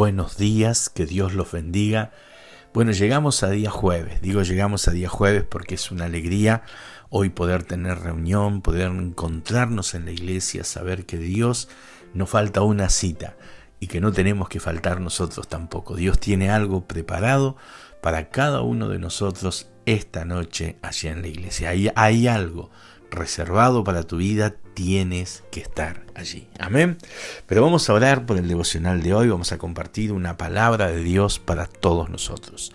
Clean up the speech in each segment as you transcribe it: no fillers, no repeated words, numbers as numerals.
buenos días, que Dios los bendiga. Bueno, llegamos a día jueves, llegamos a día jueves porque es una alegría hoy poder tener reunión, poder encontrarnos en la iglesia, saber que Dios nos falta una cita y que no tenemos que faltar nosotros tampoco. Dios tiene algo preparado para cada uno de nosotros esta noche allá en la iglesia. Hay algo reservado para tu vida, tienes que estar allí. Amén. Pero vamos a orar por el devocional de hoy, vamos a compartir una palabra de Dios para todos nosotros.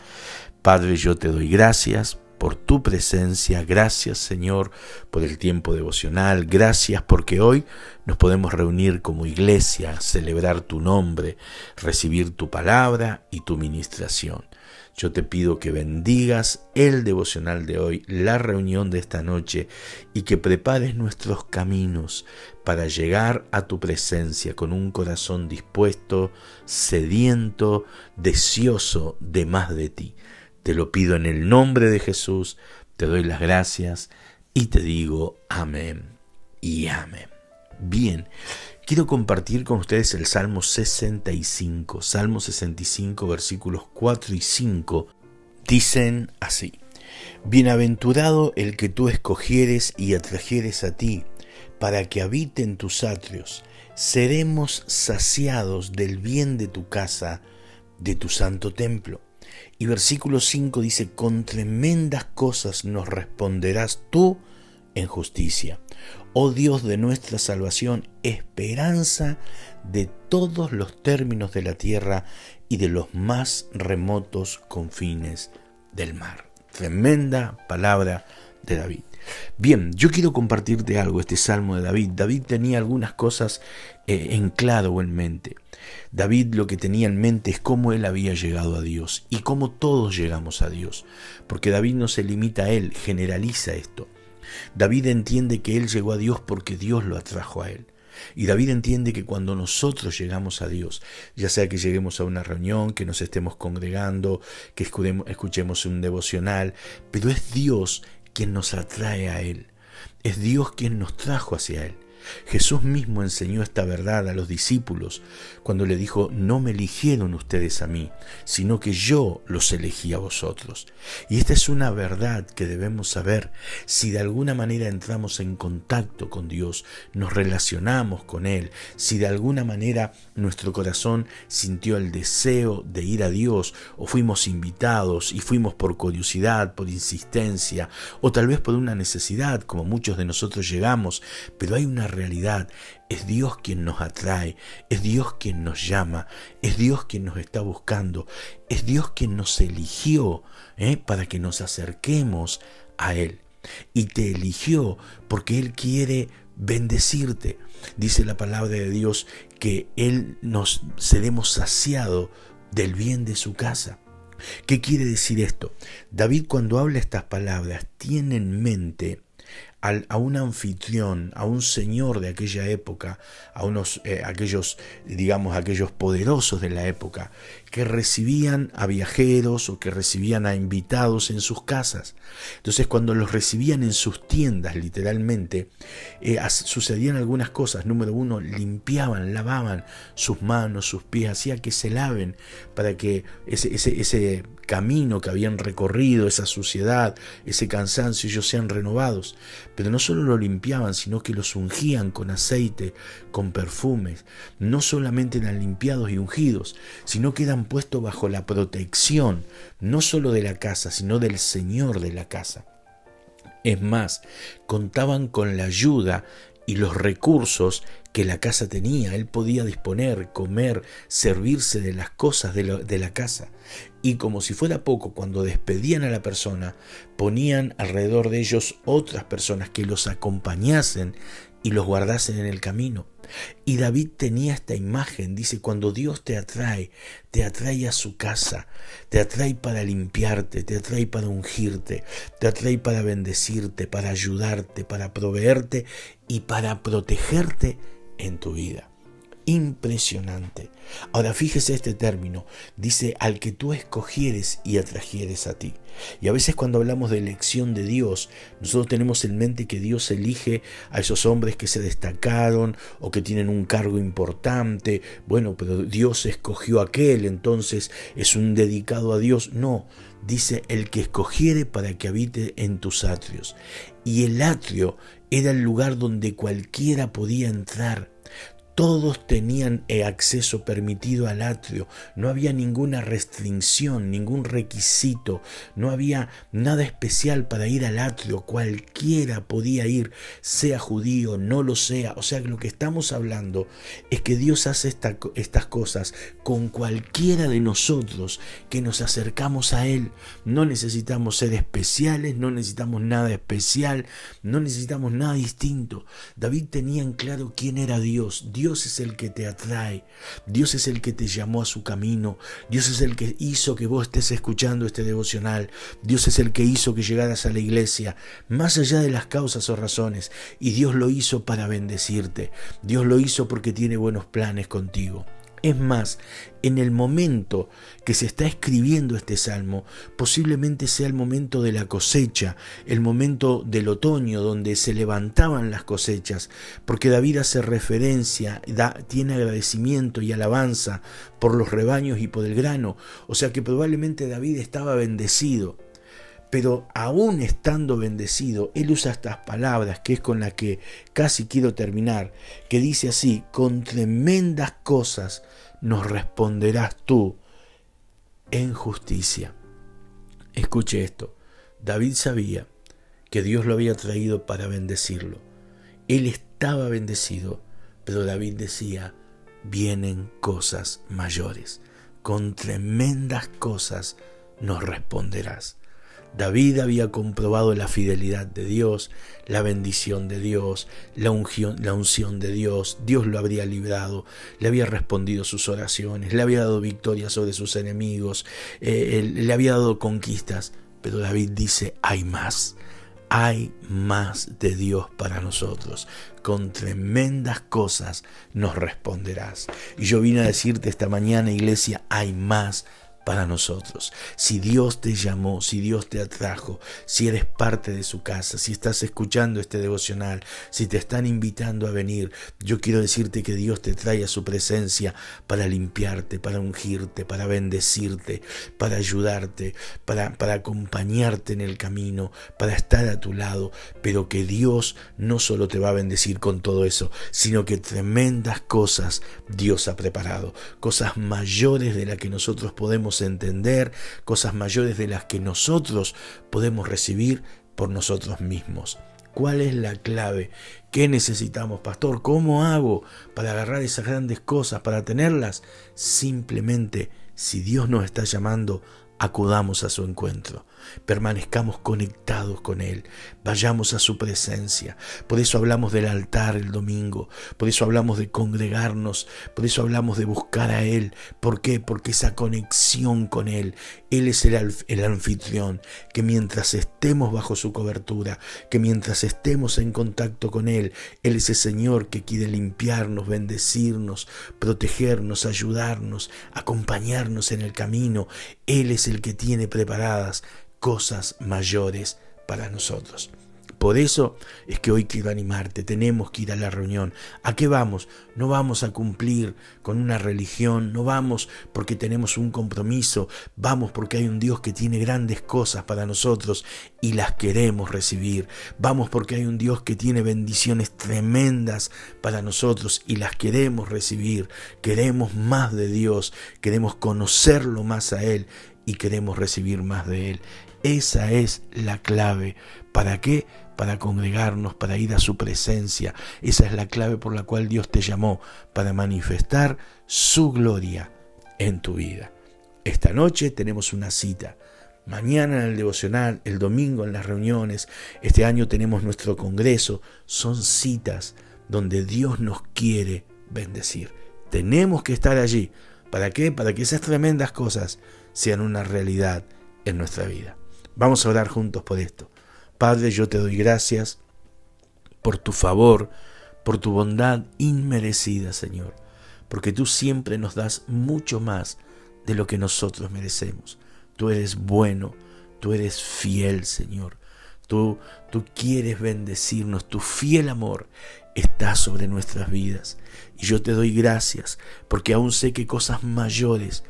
Padre, yo te doy gracias por tu presencia, gracias Señor por el tiempo devocional, gracias porque hoy nos podemos reunir como iglesia, celebrar tu nombre, recibir tu palabra y tu ministración. Yo te pido que bendigas el devocional de hoy, la reunión de esta noche y que prepares nuestros caminos para llegar a tu presencia con un corazón dispuesto, sediento, deseoso de más de ti. Te lo pido en el nombre de Jesús, te doy las gracias y te digo amén y amén. Bien, quiero compartir con ustedes el Salmo 65. Salmo 65, versículos 4 y 5, dicen así: Bienaventurado el que tú escogieres y atrajeres a ti, para que habite en tus atrios. Seremos saciados del bien de tu casa, de tu santo templo. Y versículo 5 dice: con tremendas cosas nos responderás tú en justicia. Oh Dios de nuestra salvación, esperanza de todos los términos de la tierra y de los más remotos confines del mar. Tremenda palabra de David. Bien, yo quiero compartirte algo, este salmo de David. David tenía algunas cosas en claro o en mente. David lo que tenía en mente es cómo él había llegado a Dios y cómo todos llegamos a Dios. Porque David no se limita a él, generaliza esto. David entiende que él llegó a Dios porque Dios lo atrajo a él. Y David entiende que cuando nosotros llegamos a Dios, ya sea que lleguemos a una reunión, que nos estemos congregando, que escuchemos un devocional, pero es Dios quien nos atrae a Él. Es Dios quien nos trajo hacia Él. Jesús mismo enseñó esta verdad a los discípulos cuando le dijo: no me eligieron ustedes a mí, sino que yo los elegí a vosotros. Y esta es una verdad que debemos saber. Si de alguna manera entramos en contacto con Dios, nos relacionamos con Él, si de alguna manera nuestro corazón sintió el deseo de ir a Dios, o fuimos invitados y fuimos por curiosidad, por insistencia, o tal vez por una necesidad, como muchos de nosotros llegamos, pero hay una realidad: es Dios quien nos atrae, es Dios quien nos llama, es Dios quien nos está buscando, es Dios quien nos eligió para que nos acerquemos a Él. Y te eligió porque Él quiere bendecirte. Dice la palabra de Dios que Él nos seremos saciados del bien de su casa. ¿Qué quiere decir esto? David, cuando habla estas palabras, tiene en mente a un anfitrión, a un señor de aquella época, a aquellos poderosos de la época que recibían a viajeros o que recibían a invitados en sus casas. Entonces, cuando los recibían en sus tiendas, literalmente, sucedían algunas cosas. Número uno, limpiaban, lavaban sus manos, sus pies, hacía que se laven para que ese camino que habían recorrido, esa suciedad, ese cansancio, ellos sean renovados. Pero no solo lo limpiaban, sino que los ungían con aceite, con perfumes. No solamente eran limpiados y ungidos, sino que eran puestos bajo la protección, no solo de la casa, sino del Señor de la casa. Es más, contaban con la ayuda y los recursos que la casa tenía. Él podía disponer, comer, servirse de las cosas de la casa. Y como si fuera poco, cuando despedían a la persona, ponían alrededor de ellos otras personas que los acompañasen y los guardasen en el camino. Y David tenía esta imagen, dice: cuando Dios te atrae a su casa, te atrae para limpiarte, te atrae para ungirte, te atrae para bendecirte, para ayudarte, para proveerte y para protegerte en tu vida. Impresionante. Ahora fíjese este término, dice al que tú escogieres y atrajeres a ti. Y a veces cuando hablamos de elección de Dios, nosotros tenemos en mente que Dios elige a esos hombres que se destacaron o que tienen un cargo importante. Bueno, pero Dios escogió a aquel, entonces es un dedicado a Dios. No, dice el que escogiere para que habite en tus atrios. Y el atrio era el lugar donde cualquiera podía entrar. Todos tenían acceso permitido al atrio, no había ninguna restricción, ningún requisito, no había nada especial para ir al atrio, cualquiera podía ir, sea judío, no lo sea. O sea que lo que estamos hablando es que Dios hace estas cosas con cualquiera de nosotros que nos acercamos a Él. No necesitamos ser especiales, no necesitamos nada especial, no necesitamos nada distinto. David tenía en claro quién era Dios. Dios es el que te atrae, Dios es el que te llamó a su camino, Dios es el que hizo que vos estés escuchando este devocional, Dios es el que hizo que llegaras a la iglesia, más allá de las causas o razones, y Dios lo hizo para bendecirte, Dios lo hizo porque tiene buenos planes contigo. Es más, en el momento que se está escribiendo este salmo, posiblemente sea el momento de la cosecha, el momento del otoño donde se levantaban las cosechas, porque David hace referencia, tiene agradecimiento y alabanza por los rebaños y por el grano, o sea que probablemente David estaba bendecido. Pero aún estando bendecido, él usa estas palabras, que es con las que casi quiero terminar, que dice así: con tremendas cosas nos responderás tú en justicia. Escuche esto, David sabía que Dios lo había traído para bendecirlo. Él estaba bendecido, pero David decía: vienen cosas mayores, con tremendas cosas nos responderás. David había comprobado la fidelidad de Dios, la bendición de Dios, la unción de Dios. Dios lo habría librado, le había respondido sus oraciones, le había dado victoria sobre sus enemigos, le había dado conquistas. Pero David dice: hay más de Dios para nosotros. Con tremendas cosas nos responderás. Y yo vine a decirte esta mañana, iglesia, hay más para nosotros. Si Dios te llamó, si Dios te atrajo, si eres parte de su casa, si estás escuchando este devocional, si te están invitando a venir, yo quiero decirte que Dios te trae a su presencia para limpiarte, para ungirte, para bendecirte, para ayudarte, para acompañarte en el camino, para estar a tu lado, pero que Dios no solo te va a bendecir con todo eso, sino que tremendas cosas Dios ha preparado, cosas mayores de las que nosotros podemos entender, cosas mayores de las que nosotros podemos recibir por nosotros mismos. ¿Cuál es la clave? ¿Qué necesitamos, pastor? ¿Cómo hago para agarrar esas grandes cosas, para tenerlas? Simplemente, si Dios nos está llamando, acudamos a su encuentro, permanezcamos conectados con Él, vayamos a su presencia. Por eso hablamos del altar el domingo, por eso hablamos de congregarnos, por eso hablamos de buscar a Él. ¿Por qué? Porque esa conexión con Él es el anfitrión, que mientras estemos bajo su cobertura, que mientras estemos en contacto con Él es el Señor que quiere limpiarnos, bendecirnos, protegernos, ayudarnos, acompañarnos en el camino. Él es el que tiene preparadas cosas mayores para nosotros. Por eso es que hoy quiero animarte, tenemos que ir a la reunión. ¿A qué vamos? No vamos a cumplir con una religión, no vamos porque tenemos un compromiso, vamos porque hay un Dios que tiene grandes cosas para nosotros y las queremos recibir. Vamos porque hay un Dios que tiene bendiciones tremendas para nosotros y las queremos recibir. Queremos más de Dios, queremos conocerlo más a Él y queremos recibir más de Él. Esa es la clave. ¿Para qué? Para congregarnos, para ir a su presencia. Esa es la clave por la cual Dios te llamó, para manifestar su gloria en tu vida. Esta noche tenemos una cita. Mañana en el devocional, el domingo en las reuniones. Este año tenemos nuestro congreso. Son citas donde Dios nos quiere bendecir. Tenemos que estar allí. ¿Para qué? Para que esas tremendas cosas sean una realidad en nuestra vida. Vamos a orar juntos por esto. Padre, yo te doy gracias por tu favor, por tu bondad inmerecida, Señor. porque tú siempre nos das mucho más de lo que nosotros merecemos. Tú eres bueno, tú eres fiel, Señor. Tú quieres bendecirnos, tu fiel amor está sobre nuestras vidas. Y yo te doy gracias porque aún sé que cosas mayores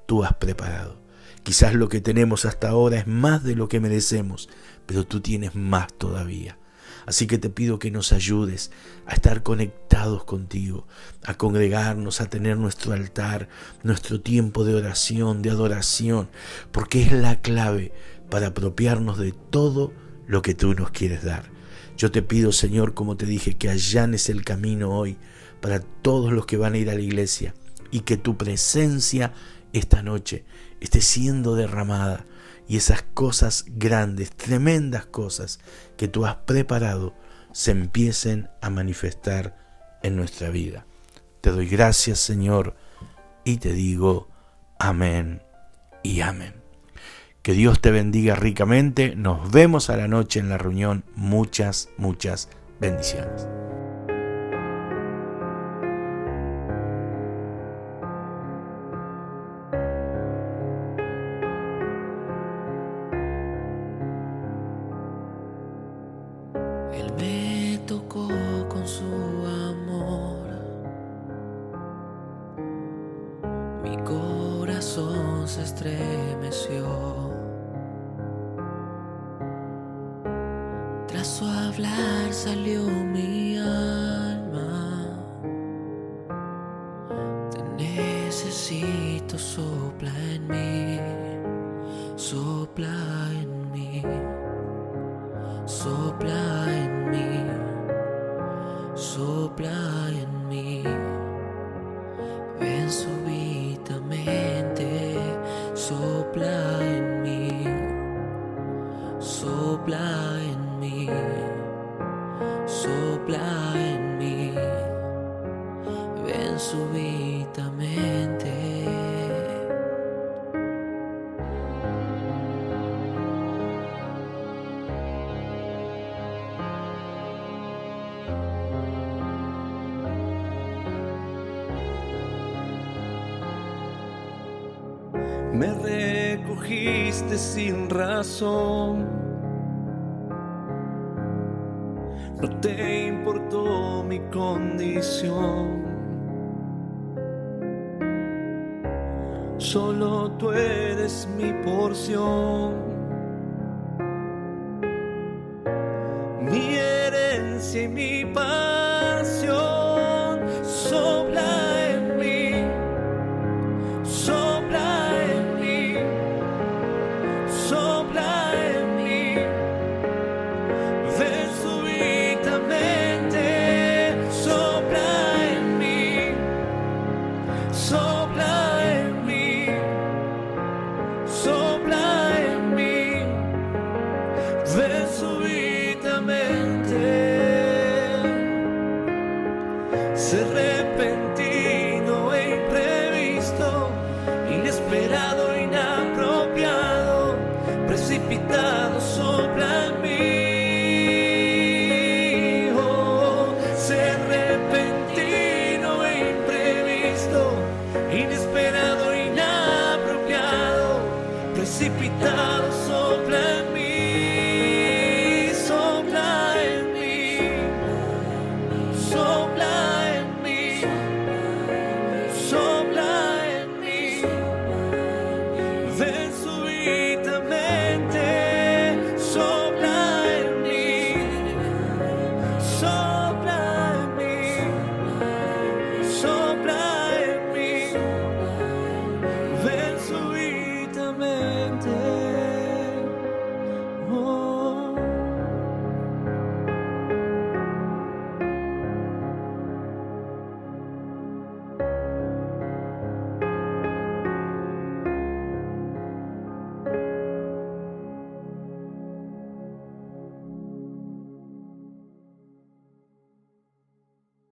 tú has preparado. Quizás lo que tenemos hasta ahora es más de lo que merecemos, pero tú tienes más todavía. Así que te pido que nos ayudes a estar conectados contigo, a congregarnos, a tener nuestro altar, nuestro tiempo de oración, de adoración, porque es la clave para apropiarnos de todo lo que tú nos quieres dar. Yo te pido, Señor, como te dije, que allanes el camino hoy para todos los que van a ir a la iglesia y que tu presencia esta noche esté siendo derramada y esas cosas grandes, tremendas cosas que tú has preparado se empiecen a manifestar en nuestra vida. Te doy gracias, Señor, y te digo amén y amén. Que Dios te bendiga ricamente. Nos vemos a la noche en la reunión. Muchas, muchas bendiciones. Él me tocó con su amor, mi corazón se estremeció. Tras su hablar salió mi alma. Te necesito, sopla en mí, sopla en mí. Sopla en mí, sopla en mí, ven súbitamente, sopla en mí, sopla en mí, sopla en mí, ven súbitamente. Me recogiste sin razón, no te importó mi condición. Solo tú eres mi porción, mi herencia y mi pasión. Sopla en mí, sopla en mí, sopla en mí, ven súbitamente, sopla en mí, sopla en mí, sopla en mí, ven súbitamente.